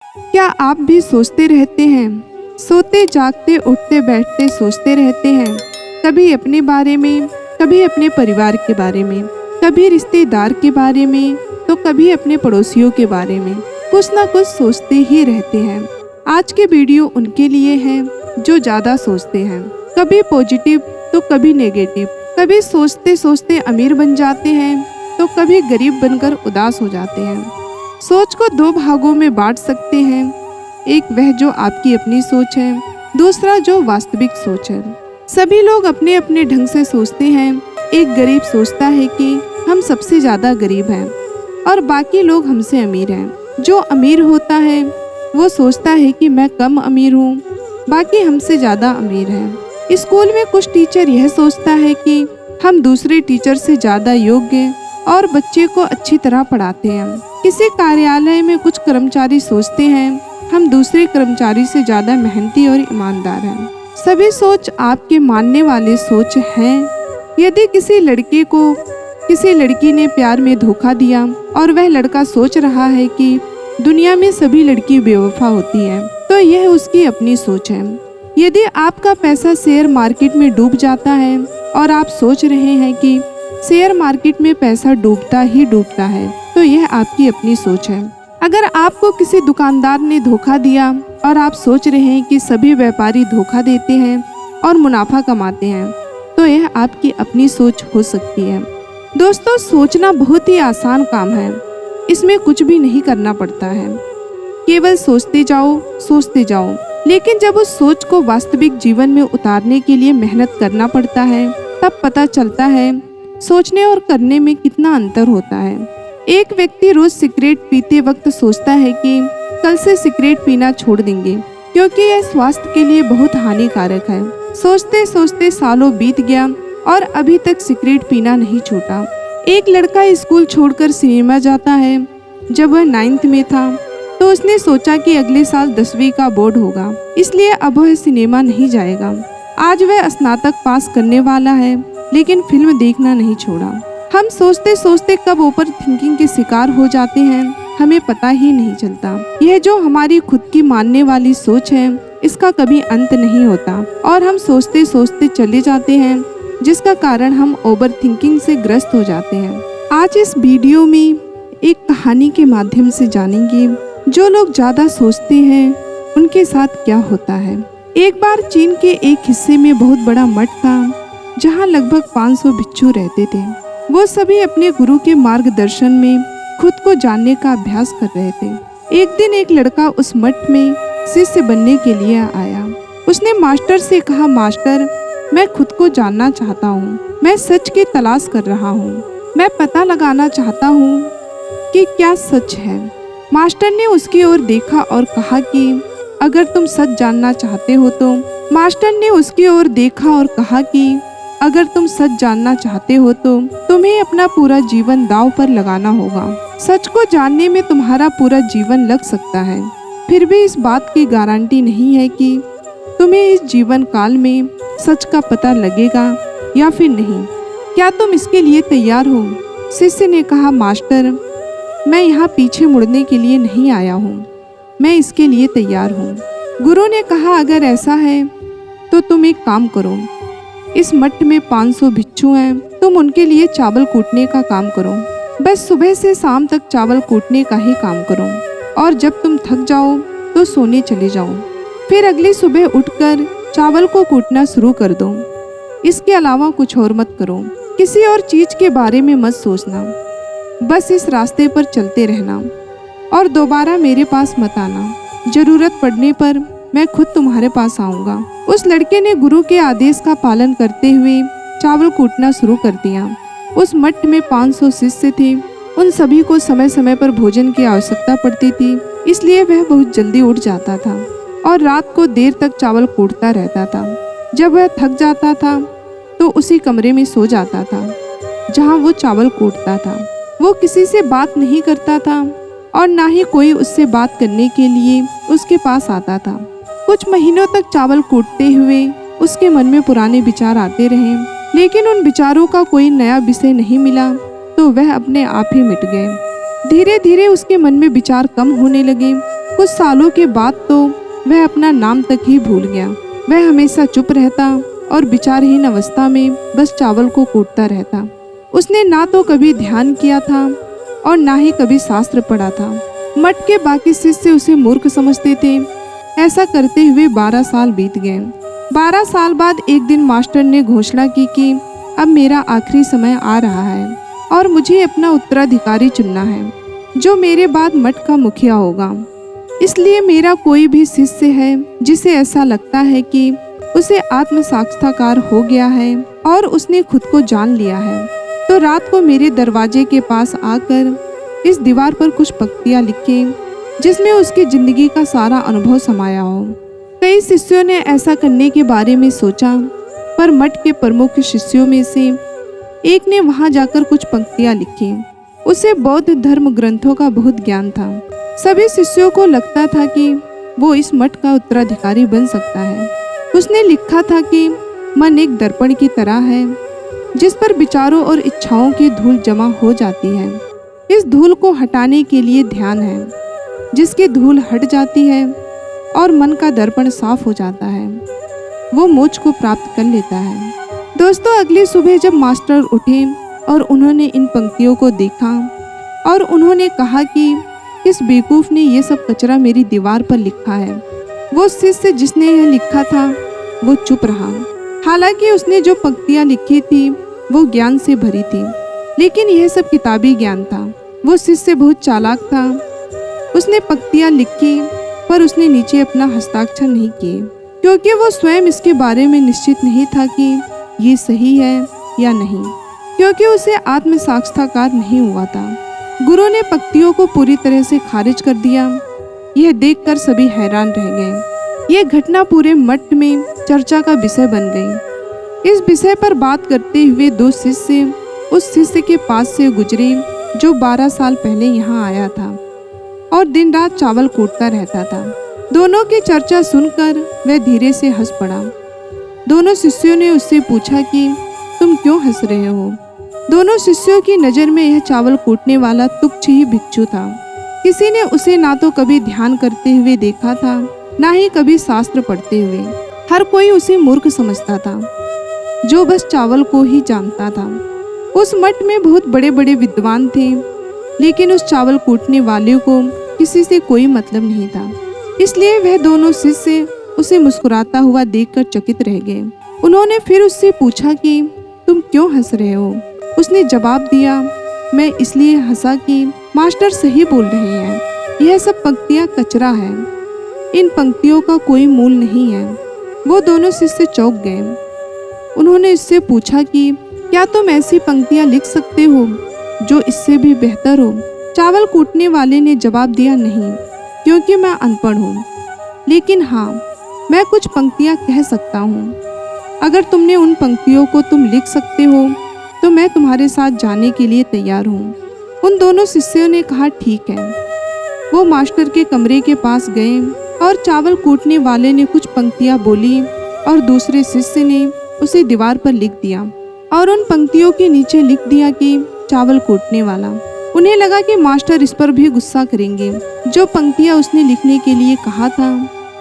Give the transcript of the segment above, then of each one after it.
क्या आप भी सोचते रहते हैं? सोते जागते उठते बैठते सोचते रहते हैं, कभी अपने बारे में, कभी अपने परिवार के बारे में, कभी रिश्तेदार के बारे में, तो कभी अपने पड़ोसियों के बारे में। कुछ ना कुछ सोचते ही रहते हैं। आज के वीडियो उनके लिए हैं जो ज़्यादा सोचते हैं, कभी पॉजिटिव तो कभी नेगेटिव। कभी सोचते सोचते अमीर बन जाते हैं तो कभी गरीब बनकर उदास हो जाते हैं। सोच को दो भागों में बांट सकते हैं, एक वह जो आपकी अपनी सोच है, दूसरा जो वास्तविक सोच है। सभी लोग अपने अपने ढंग से सोचते हैं। एक गरीब सोचता है कि हम सबसे ज़्यादा गरीब हैं और बाकी लोग हमसे अमीर हैं। जो अमीर होता है वो सोचता है कि मैं कम अमीर हूँ, बाकी हमसे ज़्यादा अमीर हैं। स्कूल में कुछ टीचर यह सोचता है कि हम दूसरे टीचर से ज़्यादा योग्य और बच्चे को अच्छी तरह पढ़ाते हैं। किसी कार्यालय में कुछ कर्मचारी सोचते हैं हम दूसरे कर्मचारी से ज़्यादा मेहनती और ईमानदार हैं। सभी सोच आपके मानने वाले सोच हैं। यदि किसी लड़के को किसी लड़की ने प्यार में धोखा दिया और वह लड़का सोच रहा है कि दुनिया में सभी लड़की बेवफा होती हैं, तो यह उसकी अपनी सोच है। यदि आपका पैसा शेयर मार्केट में डूब जाता है और आप सोच रहे हैं कि शेयर मार्केट में पैसा डूबता ही डूबता है, तो यह आपकी अपनी सोच है। अगर आपको किसी दुकानदार ने धोखा दिया और आप सोच रहे हैं कि सभी व्यापारी धोखा देते हैं और मुनाफा कमाते हैं, तो यह आपकी अपनी सोच हो सकती है। दोस्तों, सोचना बहुत ही आसान काम है। इसमें कुछ भी नहीं करना पड़ता है, केवल सोचते जाओ। लेकिन जब उस सोच को वास्तविक जीवन में उतारने के लिए मेहनत करना पड़ता है, तब पता चलता है सोचने और करने में कितना अंतर होता है। एक व्यक्ति रोज सिगरेट पीते वक्त सोचता है कि कल से सिगरेट पीना छोड़ देंगे क्योंकि यह स्वास्थ्य के लिए बहुत हानिकारक है। सोचते सोचते सालों बीत गया और अभी तक सिगरेट पीना नहीं छूटा। एक लड़का स्कूल छोड़कर सिनेमा जाता है। जब वह 9th में था तो उसने सोचा कि अगले साल 10वीं का बोर्ड होगा, इसलिए अब वह सिनेमा नहीं जाएगा। आज वह स्नातक पास करने वाला है, लेकिन फिल्म देखना नहीं छोड़ा। हम सोचते सोचते कब ओवर थिंकिंग के शिकार हो जाते हैं, हमें पता ही नहीं चलता। यह जो हमारी खुद की मानने वाली सोच है, इसका कभी अंत नहीं होता और हम सोचते सोचते चले जाते हैं, जिसका कारण हम ओवर थिंकिंग से ग्रस्त हो जाते हैं। आज इस वीडियो में एक कहानी के माध्यम से जानेंगे जो लोग ज्यादा सोचते हैं उनके साथ क्या होता है। एक बार चीन के एक हिस्से में बहुत बड़ा मठ था जहाँ लगभग 500 भिक्षु रहते थे। वो सभी अपने गुरु के मार्गदर्शन में खुद को जानने का अभ्यास कर रहे थे। एक दिन एक लड़का उस मठ में शिष्य बनने के लिए आया। उसने मास्टर से कहा, मास्टर, मैं खुद को जानना चाहता हूँ। मैं सच की तलाश कर रहा हूँ। मैं पता लगाना चाहता हूँ कि क्या सच है। मास्टर ने उसकी ओर देखा और कहा कि अगर तुम सच जानना चाहते हो तो अगर तुम सच जानना चाहते हो तो तुम्हें अपना पूरा जीवन दांव पर लगाना होगा। सच को जानने में तुम्हारा पूरा जीवन लग सकता है, फिर भी इस बात की गारंटी नहीं है कि तुम्हें इस जीवन काल में सच का पता लगेगा या फिर नहीं। क्या तुम इसके लिए तैयार हो? शिष्य ने कहा, मास्टर, मैं यहाँ पीछे मुड़ने के लिए नहीं आया हूँ, मैं इसके लिए तैयार हूँ। गुरु ने कहा, अगर ऐसा है तो तुम एक काम करो, इस मठ में 500 भिक्षु हैं, तुम उनके लिए चावल कूटने का काम करो। बस सुबह से शाम तक चावल कूटने का ही काम करो और जब तुम थक जाओ तो सोने चले जाओ। फिर अगली सुबह उठकर चावल को कूटना शुरू कर दो। इसके अलावा कुछ और मत करो। किसी और चीज के बारे में मत सोचना। बस इस रास्ते पर चलते रहना और दोबारा मेरे पास मत आना। जरूरत पड़ने पर मैं खुद तुम्हारे पास आऊंगा। उस लड़के ने गुरु के आदेश का पालन करते हुए चावल कूटना शुरू कर दिया। उस मठ में 500 शिष्य थे। उन सभी को समय समय पर भोजन की आवश्यकता पड़ती थी, इसलिए वह बहुत जल्दी उठ जाता था और रात को देर तक चावल कूटता रहता था। जब वह थक जाता था तो उसी कमरे में सो जाता था जहाँ वो चावल कूटता था। वो किसी से बात नहीं करता था और ना ही कोई उससे बात करने के लिए उसके पास आता था। कुछ महीनों तक चावल कूटते हुए उसके मन में पुराने विचार आते रहे, लेकिन उन विचारों का कोई नया विषय नहीं मिला तो वह अपने आप ही मिट गए। धीरे धीरे उसके मन में विचार कम होने लगे। कुछ सालों के बाद तो वह अपना नाम तक ही भूल गया। वह हमेशा चुप रहता और विचारहीन अवस्था में बस चावल को कूटता रहता। उसने ना तो कभी ध्यान किया था और ना ही कभी शास्त्र पढ़ा था। मठ के बाकी शिष्य उसे मूर्ख समझते थे। ऐसा करते हुए 12 साल बीत गए। 12 साल बाद एक दिन मास्टर ने घोषणा की कि अब मेरा आखिरी समय आ रहा है और मुझे अपना उत्तराधिकारी चुनना है, जो मेरे बाद मठ का मुखिया होगा। इसलिए मेरा कोई भी शिष्य है जिसे ऐसा लगता है कि उसे आत्म साक्षात्कार हो गया है और उसने खुद को जान लिया है, तो रात को मेरे दरवाजे के पास आकर इस दीवार पर कुछ पंक्तियां लिखे जिसमें उसकी जिंदगी का सारा अनुभव समाया हो। कई शिष्यों ने ऐसा करने के बारे में सोचा, पर मठ के प्रमुख शिष्यों में से एक ने वहां जाकर कुछ पंक्तियां लिखी। उसे बौद्ध धर्म ग्रंथों का बहुत ज्ञान था। सभी शिष्यों को लगता था कि वो इस मठ का उत्तराधिकारी बन सकता है। उसने लिखा था कि मन एक दर्पण की तरह है जिस पर विचारों और इच्छाओं की धूल जमा हो जाती है। इस धूल को हटाने के लिए ध्यान है, जिसकी धूल हट जाती है और मन का दर्पण साफ हो जाता है, वो मोक्ष को प्राप्त कर लेता है। दोस्तों, अगली सुबह जब मास्टर उठे और उन्होंने इन पंक्तियों को देखा और उन्होंने कहा कि इस बेवकूफ ने ये सब कचरा मेरी दीवार पर लिखा है। वो शिष्य जिसने यह लिखा था वो चुप रहा। हालांकि उसने जो पंक्तियां लिखी थी वो ज्ञान से भरी थी, लेकिन यह सब किताबी ज्ञान था। वो शिष्य बहुत चालाक था। उसने पंक्तियां लिखी, पर उसने नीचे अपना हस्ताक्षर नहीं किए, क्योंकि वो स्वयं इसके बारे में निश्चित नहीं था कि ये सही है या नहीं, क्योंकि उसे आत्म साक्षात्कार नहीं हुआ था। गुरु ने पंक्तियों को पूरी तरह से खारिज कर दिया। यह देखकर सभी हैरान रह गए। यह घटना पूरे मठ में चर्चा का विषय बन गई। इस विषय पर बात करते हुए 2 शिष्य उस शिष्य के पास से गुजरे जो 12 साल पहले यहाँ आया था और दिन रात चावल कूटता रहता था। दोनों की चर्चा सुनकर वह धीरे से हंस पड़ा। दोनों शिष्यों ने उससे पूछा कि तुम क्यों हंस रहे हो? दोनों शिष्यों की नज़र में यह चावल कूटने वाला तुच्छ ही भिक्षु था। किसी ने उसे ना तो कभी ध्यान करते हुए देखा था, ना ही कभी शास्त्र पढ़ते हुए। हर कोई उसे मूर्ख समझता था, जो बस चावल को ही जानता था। उस मठ में बहुत बड़े बड़े विद्वान थे, लेकिन उस चावल कूटने वाले को किसी से कोई मतलब नहीं था। इसलिए वह दोनों शिष्य उसे मुस्कुराता हुआ देखकर चकित रह गए। उन्होंने फिर उससे पूछा कि तुम क्यों हंस रहे हो? उसने जवाब दिया, मैं इसलिए हंसा कि मास्टर सही बोल रहे हैं। यह सब पंक्तियां कचरा है। इन पंक्तियों का कोई मूल नहीं है। वो दोनों शिष्य चौंक गए। उन्होंने इससे पूछा कि क्या तुम ऐसी पंक्तियां लिख सकते हो जो इससे भी बेहतर हो? चावल कूटने वाले ने जवाब दिया, नहीं, क्योंकि मैं अनपढ़ हूँ, लेकिन हाँ, मैं कुछ पंक्तियाँ कह सकता हूँ। अगर तुमने उन पंक्तियों को तुम लिख सकते हो तो मैं तुम्हारे साथ जाने के लिए तैयार हूँ। उन दोनों शिष्यों ने कहा, ठीक है। वो मास्टर के कमरे के पास गए और चावल कूटने वाले ने कुछ पंक्तियाँ बोली और दूसरे शिष्य ने उसे दीवार पर लिख दिया और उन पंक्तियों के नीचे लिख दिया कि चावल कूटने वाला। उन्हें लगा कि मास्टर इस पर भी गुस्सा करेंगे। जो पंक्तियाँ उसने लिखने के लिए कहा था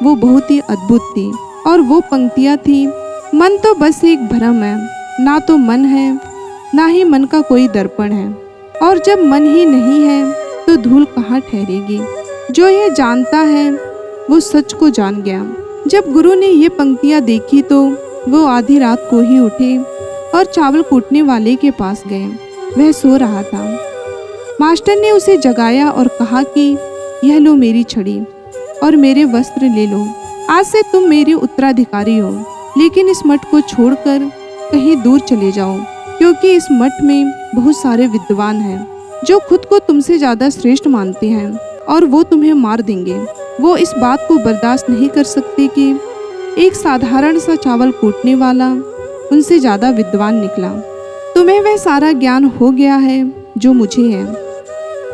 वो बहुत ही अद्भुत थी, और वो पंक्तियाँ थी, मन तो बस एक भ्रम है, ना तो मन है ना ही मन का कोई दर्पण है, और जब मन ही नहीं है तो धूल कहाँ ठहरेगी। जो यह जानता है वो सच को जान गया। जब गुरु ने ये पंक्तियाँ देखी तो वो आधी रात को ही उठे और चावल कूटने वाले के पास गए। वह सो रहा था। मास्टर ने उसे जगाया और कहा कि यह लो मेरी छड़ी और मेरे वस्त्र ले लो। आज से तुम मेरे उत्तराधिकारी हो, लेकिन इस मठ को छोड़कर कहीं दूर चले जाओ, क्योंकि इस मठ में बहुत सारे विद्वान हैं जो खुद को तुमसे ज़्यादा श्रेष्ठ मानते हैं और वो तुम्हें मार देंगे। वो इस बात को बर्दाश्त नहीं कर सकते कि एक साधारण सा चावल कूटने वाला उनसे ज़्यादा विद्वान निकला। तुम्हें वह सारा ज्ञान हो गया है जो मुझे है।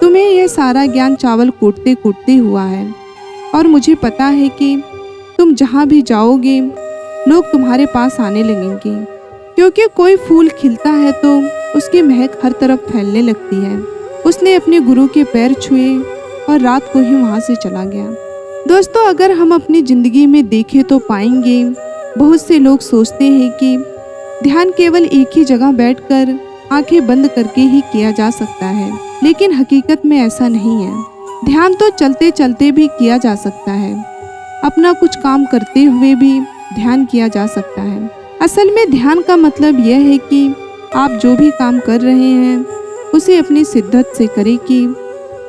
तुम्हें यह सारा ज्ञान चावल कूटते कूटते हुआ है, और मुझे पता है कि तुम जहाँ भी जाओगे लोग तुम्हारे पास आने लगेंगे, क्योंकि कोई फूल खिलता है तो उसकी महक हर तरफ फैलने लगती है। उसने अपने गुरु के पैर छुए और रात को ही वहाँ से चला गया। दोस्तों, अगर हम अपनी ज़िंदगी में देखें तो पाएंगे बहुत से लोग सोचते हैं कि ध्यान केवल एक ही जगह बैठकर आंखें बंद करके ही किया जा सकता है, लेकिन हकीकत में ऐसा नहीं है। ध्यान तो चलते चलते भी किया जा सकता है, अपना कुछ काम करते हुए भी ध्यान किया जा सकता है। असल में ध्यान का मतलब यह है कि आप जो भी काम कर रहे हैं उसे अपनी शिद्दत से करें कि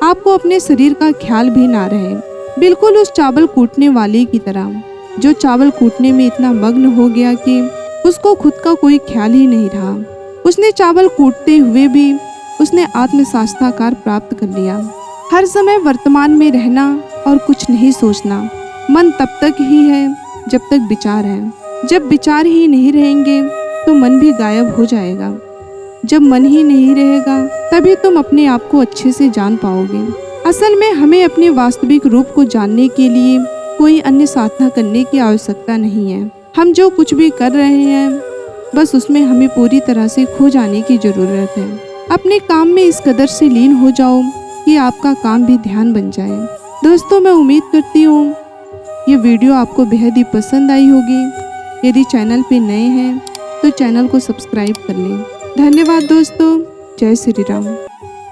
आपको अपने शरीर का ख्याल भी ना रहे। बिल्कुल उस चावल कूटने वाले की तरह जो चावल कूटने में इतना मग्न हो गया कि उसको खुद का कोई ख्याल ही नहीं रहा। उसने चावल कूटते हुए भी उसने आत्म साक्षात्कार प्राप्त कर लिया। हर समय वर्तमान में रहना और कुछ नहीं सोचना। मन तब तक ही है जब तक विचार है। जब विचार ही नहीं रहेंगे तो मन भी गायब हो जाएगा। जब मन ही नहीं रहेगा तभी तुम अपने आप को अच्छे से जान पाओगे। असल में हमें अपने वास्तविक रूप को जानने के लिए कोई अन्य साधना करने की आवश्यकता नहीं है। हम जो कुछ भी कर रहे हैं बस उसमें हमें पूरी तरह से खो जाने की ज़रूरत है। अपने काम में इस कदर से लीन हो जाओ कि आपका काम भी ध्यान बन जाए। दोस्तों, मैं उम्मीद करती हूँ ये वीडियो आपको बेहद ही पसंद आई होगी। यदि चैनल पे नए हैं तो चैनल को सब्सक्राइब कर लें। धन्यवाद दोस्तों। जय श्री राम।